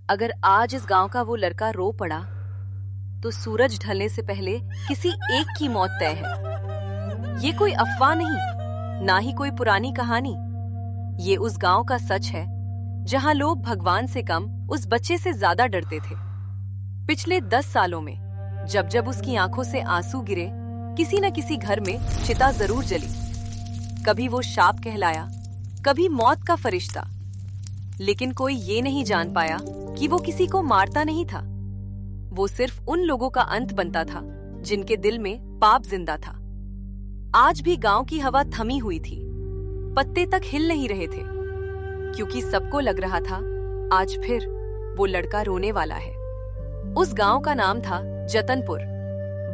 अगर आज इस गांव का वो लड़का रो पड़ा तो सूरज ढलने से पहले किसी एक की मौत तय है। ये कोई अफवाह नहीं, ना ही कोई पुरानी कहानी। ये उस गांव का सच है जहां लोग भगवान से कम उस बच्चे से ज्यादा डरते थे। पिछले 10 सालों में जब जब उसकी आंखों से आंसू गिरे, किसी न किसी घर में चिता जरूर जली। कभी वो शाप कहलाया, कभी मौत का फरिश्ता, लेकिन कोई ये नहीं जान पाया कि वो किसी को मारता नहीं था। वो सिर्फ उन लोगों का अंत बनता था जिनके दिल में पाप जिंदा था। आज भी गांव की हवा थमी हुई थी, पत्ते तक हिल नहीं रहे थे, क्योंकि सबको लग रहा था आज फिर वो लड़का रोने वाला है। उस गांव का नाम था जतनपुर।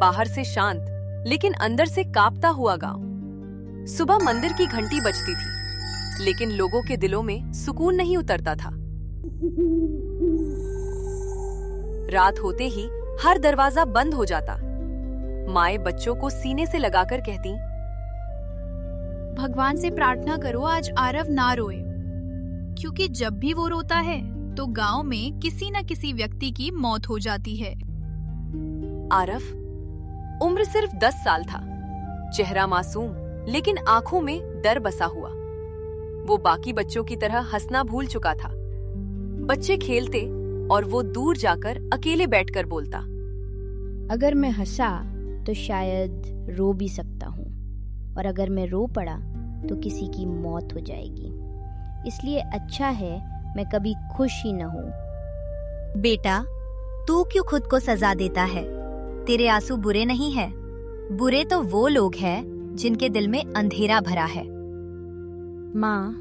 बाहर से शांत लेकिन अंदर से कांपता हुआ गांव। सुबह मंदिर की घंटी बजती थी, लेकिन लोगों के दिलों में सुकून नहीं उतरता था। रात होते ही हर दरवाजा बंद हो जाता। माएं बच्चों को सीने से लगाकर कहती, भगवान से प्रार्थना करो आज आरव ना रोए, क्योंकि जब भी वो रोता है तो गांव में किसी न किसी व्यक्ति की मौत हो जाती है। आरव उम्र सिर्फ 10 साल था, चेहरा मासूम लेकिन आंखों में डर बसा हुआ। वो बाकी बच्चों की तरह हंसना भूल चुका था। बच्चे खेलते और वो दूर जाकर अकेले बैठकर बोलता, अगर मैं हंसा तो शायद रो भी सकता हूँ, और अगर मैं रो पड़ा तो किसी की मौत हो जाएगी। इसलिए अच्छा है मैं कभी खुश ही न हूँ। बेटा, तू क्यों खुद को सजा देता है? तेरे आंसू बुरे नहीं है, बुरे तो वो लोग हैं जिनके दिल में अंधेरा भरा है। माँ,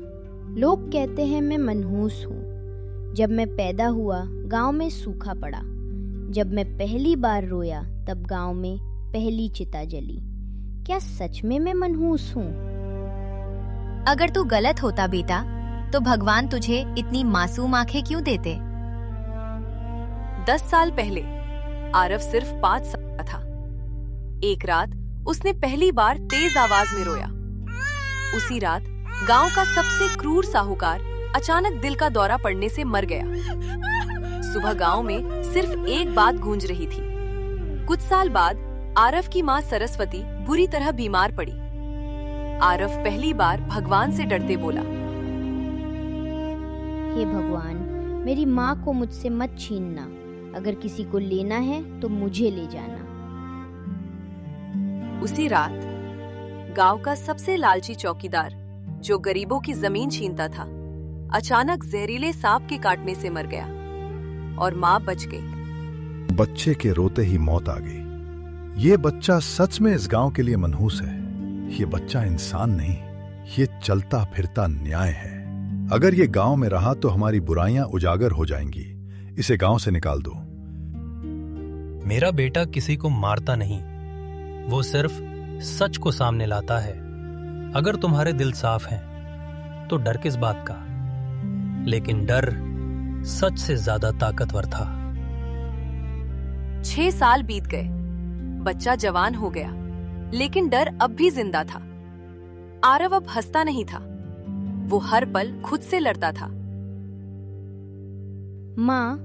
लोग कहते हैं मैं मनहूस हूँ। जब मैं पैदा हुआ गांव में सूखा पड़ा। जब मैं पहली बार रोया तब गांव में पहली चिता जली। क्या सच में मैं मनहूस हूँ? अगर तू गलत होता बेटा, तो भगवान तुझे इतनी मासूम आंखें क्यों देते? 10 साल पहले आरव सिर्फ 5 साल का था। एक रात उसने पहली बार तेज आवाज में रोया। उसी रात गांव का सबसे क्रूर साहूकार अचानक दिल का दौरा पड़ने से मर गया। सुबह गांव में सिर्फ एक बात गूंज रही थी। कुछ साल बाद आरव की माँ सरस्वती बुरी तरह बीमार पड़ी। आरव पहली बार भगवान से डरते बोला, हे भगवान, मेरी माँ को मुझसे मत छीनना। अगर किसी को लेना है तो मुझे ले जाना। उसी रात गांव का सबसे लालची चौकीदार, जो गरीबों की जमीन छीनता था, अचानक जहरीले सांप के काटने से मर गया और माँ बच गई। बच्चे के रोते ही मौत आ गई। ये बच्चा सच में इस गांव के लिए मनहूस है। ये बच्चा इंसान नहीं, ये चलता फिरता न्याय है। अगर ये गांव में रहा तो हमारी बुराइयां उजागर हो जाएंगी। इसे गांव से निकाल दो। मेरा बेटा किसी को मारता नहीं, वो सिर्फ सच को सामने लाता है। अगर तुम्हारे दिल साफ हैं, तो डर किस बात का? लेकिन डर सच से ज्यादा ताकतवर था। 6 साल बीत गए। बच्चा जवान हो गया, लेकिन डर अब भी जिंदा था। आरव अब हंसता नहीं था, वो हर पल खुद से लड़ता था। माँ,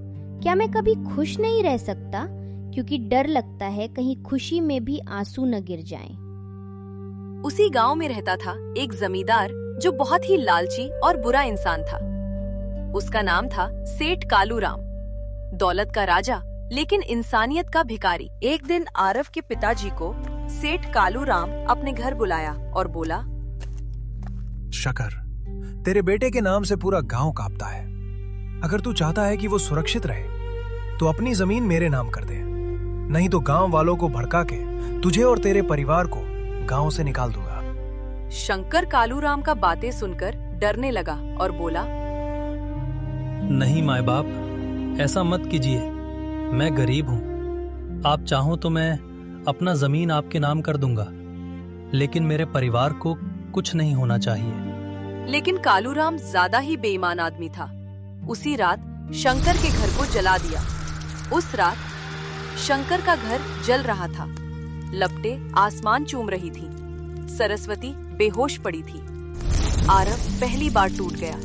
क्या मैं कभी खुश नहीं रह सकता? क्योंकि डर लगता है कहीं खुशी में भी आंसू न गिर जाएं। उसी गांव में रहता था एक जमींदार जो बहुत ही लालची और बुरा इंसान था। उसका नाम था सेठ कालूराम। दौलत का राजा लेकिन इंसानियत का भिखारी। एक दिन आरव के पिताजी को सेठ कालूराम अपने घर बुलाया और बोला, शकर, तेरे बेटे के नाम से पूरा गांव कांपता है। अगर तू चाहता है कि वो सुरक्षित रहे तो अपनी जमीन मेरे नाम कर दे, नहीं तो गांव वालों को भड़का के तुझे और तेरे परिवार को गांव से निकाल दूंगा। शंकर कालूराम का बातें सुनकर डरने लगा और बोला, नहीं माए बाप, ऐसा मत कीजिए। मैं गरीब हूँ। आप चाहो तो मैं अपना जमीन आपके नाम कर दूंगा, लेकिन मेरे परिवार को कुछ नहीं होना चाहिए। लेकिन कालूराम ज्यादा ही बेईमान आदमी था। उसी रात शंकर के घर को जला दिया। उस रात शंकर का घर जल रहा था। लपटें आसमान चूम रही थी। सरस्वती बेहोश पड़ी थी। आरव पहली बार टूट गया।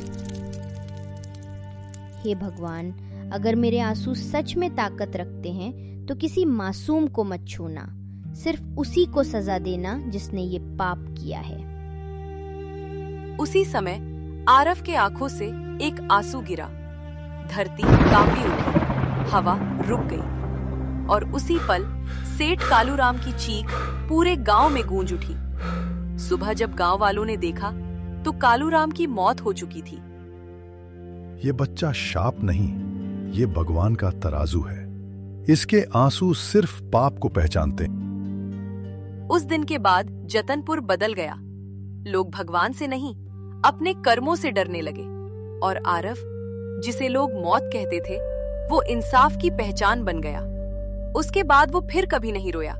हे भगवान, अगर मेरे आंसू सच में ताकत रखते हैं तो किसी मासूम को मत छूना, सिर्फ उसी को सजा देना जिसने ये पाप किया है। उसी समय आरव के आंखों से एक आंसू गिरा। धरती कांपी उठी, हवा रुक गई और उसी पल सेठ कालूराम की चीख पूरे गांव में गूंज उठी। सुबह जब गांव वालों ने देखा तो कालूराम की मौत हो चुकी थी। ये बच्चा शाप नहीं, ये भगवान का तराजू है। इसके आंसू सिर्फ पाप को पहचानते। उस दिन के बाद जतनपुर बदल गया। लोग भगवान से नहीं, अपने कर्मों से डरने लगे और आरव, जिसे लोग मौत कहते थे, वो इंसाफ की पहचान बन गया। उसके बाद वो फिर कभी नहीं रोया,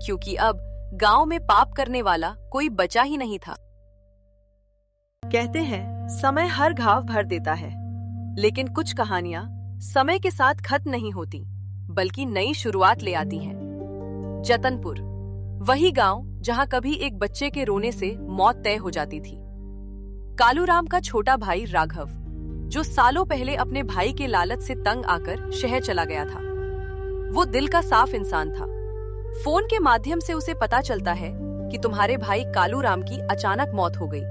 क्योंकि अब गांव में पाप करने वाला कोई बचा ही नहीं था। कहते हैं समय हर घाव भर देता है, लेकिन कुछ कहानियां समय के साथ खत्म नहीं होती, बल्कि नई शुरुआत ले आती हैं। जतनपुर, वही गांव जहां कभी एक बच्चे के रोने से मौत तय हो जाती थी। कालूराम का छोटा भाई राघव, जो सालों पहले अपने भाई के लालच से तंग आकर शहर चला गया था, वो दिल का साफ इंसान था। फोन के माध्यम से उसे पता चलता है कि तुम्हारे भाई कालूराम की अचानक मौत हो गई।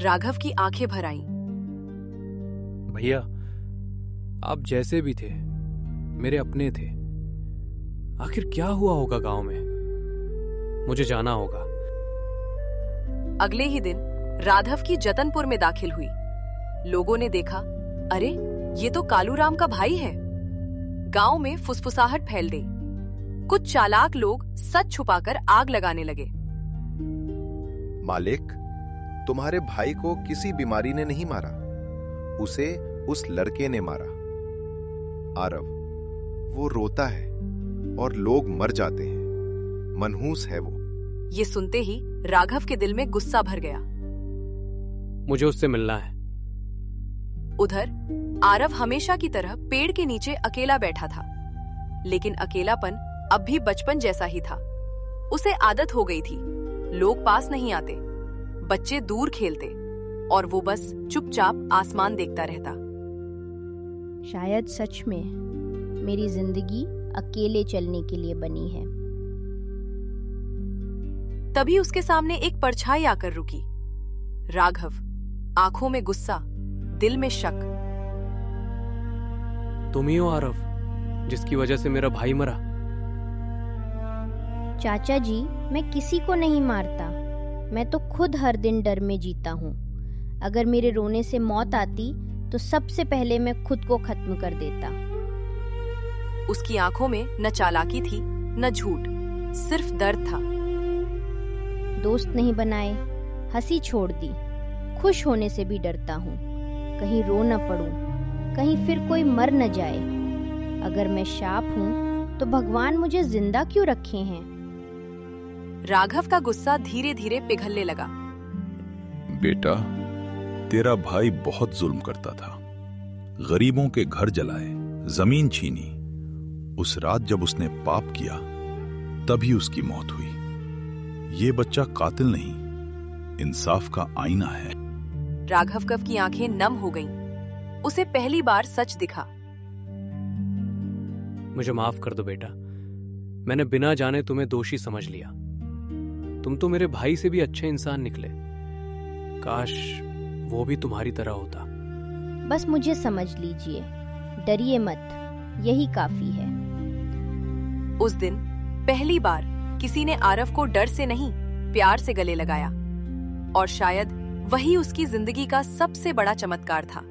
राघव की आंखें भर आईं। भैया, आप जैसे भी थे, मेरे अपने थे। आखिर क्या हुआ होगा गांव में? मुझे जाना होगा। अगले ही दिन राघव की जतनपुर में दाखिल हुई। लोगों ने देखा, अरे ये तो कालूराम का भाई है। गांव में फुसफुसाहट फैल गई। कुछ चालाक लोग सच छुपाकर आग लगाने लगे। मालिक, तुम्हारे भाई को किसी बीमारी ने नहीं मारा, उसे उस लड़के ने मारा। आरव, वो रोता है और लोग मर जाते हैं, मनहूस है वो। ये सुनते ही राघव के दिल में गुस्सा भर गया। मुझे उससे मिलना है। उधर आरव हमेशा की तरह पेड़ के नीचे अकेला बैठा था, लेकिन अकेलापन अब भी बचपन जैसा ही था। उसे आदत हो गई थी, लोग पास नहीं आते, बच्चे दूर खेलते और वो बस चुपचाप आसमान देखता रहता। शायद सच में मेरी जिंदगी अकेले चलने के लिए बनी है। तभी उसके सामने एक परछाई आकर रुकी। राघव, आंखों में गुस्सा, दिल में शक। तुम ही हो आरव, जिसकी वजह से मेरा भाई मरा? चाचा जी, मैं किसी को नहीं मारता, मैं तो खुद हर दिन डर में जीता हूँ। अगर मेरे रोने से मौत आती तो सबसे पहले मैं खुद को खत्म कर देता। उसकी आंखों में न चालाकी थी न झूठ, सिर्फ दर्द था। दोस्त नहीं बनाए, हंसी छोड़ दी, खुश होने से भी डरता हूँ। कहीं रो न पड़ूं, कहीं फिर कोई मर न जाए। अगर मैं शाप हूँ तो भगवान मुझे जिंदा क्यों रखे हैं? राघव का गुस्सा धीरे धीरे पिघलने लगा। बेटा, तेरा भाई बहुत जुल्म करता था, गरीबों के घर जलाए, जमीन छीनी। उस रात जब उसने पाप किया, तभी उसकी मौत हुई। ये बच्चा कातिल नहीं, इंसाफ का आईना है। राघव कव की आंखें नम हो गईं। उसे पहली बार सच दिखा। मुझे माफ कर दो बेटा, मैंने बिना जाने तुम्हें दोषी समझ लिया। तुम तो मेरे भाई से भी अच्छे इंसान निकले। काश वो भी तुम्हारी तरह होता। बस मुझे समझ लीजिए, डरिए मत, यही काफी है। उस दिन पहली बार किसी ने आरव को डर से नहीं, प्यार से गले लगाया, और शायद वही उसकी जिंदगी का सबसे बड़ा चमत्कार था,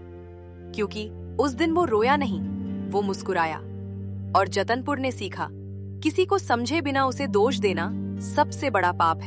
क्योंकि उस दिन वो रोया नहीं, वो मुस्कुराया। और जतनपुर ने सीखा, किसी को समझे बिना उसे दोष देना सबसे बड़ा पाप है।